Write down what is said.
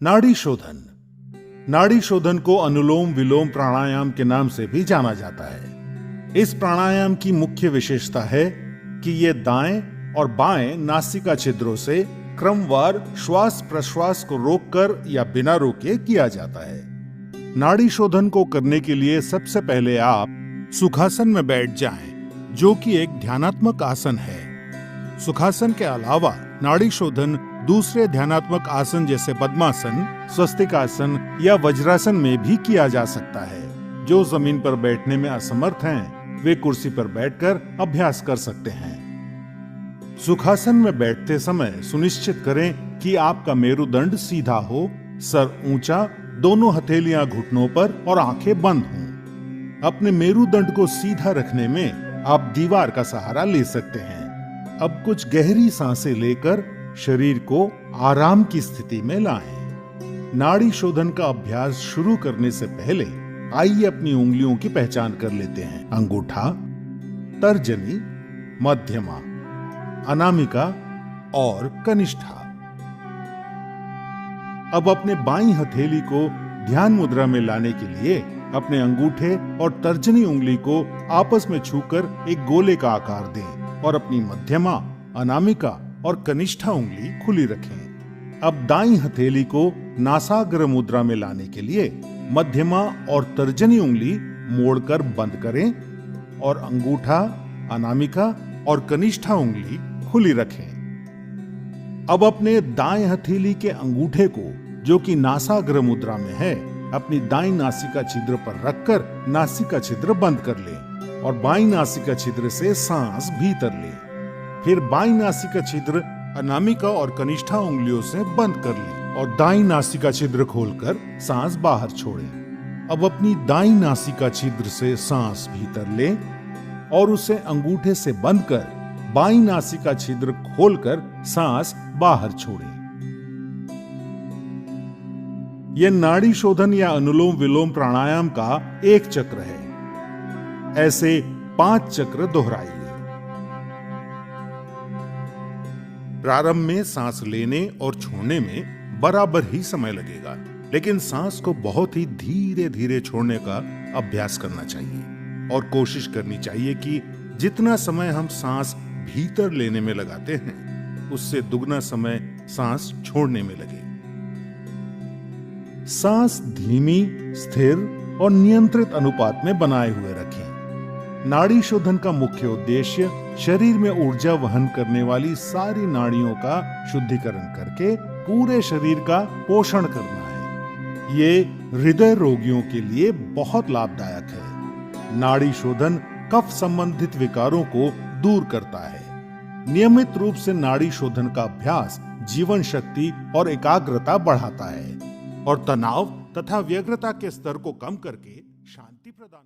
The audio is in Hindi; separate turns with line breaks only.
नाड़ी शोधन। नाड़ी शोधन को अनुलोम विलोम प्राणायाम के नाम से भी जाना जाता है। इस प्राणायाम की मुख्य विशेषता है कि ये दाएं और बाएं नासिका छिद्रों से क्रमवार श्वास प्रश्वास को रोककर या बिना रोके किया जाता है। नाड़ी शोधन को करने के लिए सबसे पहले आप सुखासन में बैठ जाएं, जो कि एक ध्यानात्मक आसन है। सुखासन के अलावा नाड़ी शोधन दूसरे ध्यानात्मक आसन जैसे पद्मासन, स्वस्तिकासन या वज्रासन में भी किया जा सकता है। जो जमीन पर बैठने में असमर्थ हैं, वे कुर्सी पर बैठकर अभ्यास कर सकते हैं। सुखासन में बैठते समय सुनिश्चित करें कि आपका मेरुदंड सीधा हो, सर ऊंचा, दोनों हथेलियां घुटनों पर और आंखें बंद हों। अपने मेरुदंड को सीधा रखने में आप दीवार का सहारा ले सकते हैं। अब कुछ गहरी सांसें लेकर शरीर को आराम की स्थिति में लाएं। नाड़ी शोधन का अभ्यास शुरू करने से पहले आइए अपनी उंगलियों की पहचान कर लेते हैं। अंगूठा, तर्जनी, मध्यमा, अनामिका और कनिष्ठा। अब अपने बाईं हथेली को ध्यान मुद्रा में लाने के लिए अपने अंगूठे और तर्जनी उंगली को आपस में छूकर एक गोले का आकार दें और अपनी मध्यमा, अनामिका और कनिष्ठा उंगली खुली रखें। अब दाईं हथेली को नासाग्र मुद्रा में लाने के लिए मध्यमा और तर्जनी उंगली मोड़कर बंद करें और अंगूठा, अनामिका और कनिष्ठा उंगली खुली रखें। अब अपने दाएं हथेली के अंगूठे को, जो कि नासाग्र मुद्रा में है, अपनी दाईं नासिका छिद्र पर रखकर नासिका छिद्र बंद कर लें और बाईं नासिका छिद्र से सांस भीतर लें। फिर बाईं नासिका छिद्र अनामिका और कनिष्ठा उंगलियों से बंद कर लें और दाईं नासिका छिद्र खोलकर सांस बाहर छोड़ें। अब अपनी दाईं नासिका छिद्र से सांस भीतर लें और उसे अंगूठे से बंद कर बाईं नासिका छिद्र खोलकर सांस बाहर छोड़ें। यह नाड़ी शोधन या अनुलोम विलोम प्राणायाम का एक चक्र है। ऐसे 5 चक्र दोहराइए। प्रारंभ में सांस लेने और छोड़ने में बराबर ही समय लगेगा, लेकिन सांस को बहुत ही धीरे धीरे छोड़ने का अभ्यास करना चाहिए और कोशिश करनी चाहिए कि जितना समय हम सांस भीतर लेने में लगाते हैं, उससे दुगना समय सांस छोड़ने में लगे। सांस धीमी, स्थिर और नियंत्रित अनुपात में बनाए हुए रखें। नाड़ी शोधन का मुख्य उद्देश्य शरीर में ऊर्जा वहन करने वाली सारी नाड़ियों का शुद्धिकरण करके पूरे शरीर का पोषण करना है। ये हृदय रोगियों के लिए बहुत लाभदायक है। नाड़ी शोधन कफ संबंधित विकारों को दूर करता है। नियमित रूप से नाड़ी शोधन का अभ्यास जीवन शक्ति और एकाग्रता बढ़ाता है और तनाव तथा व्यग्रता के स्तर को कम करके शांति प्रदान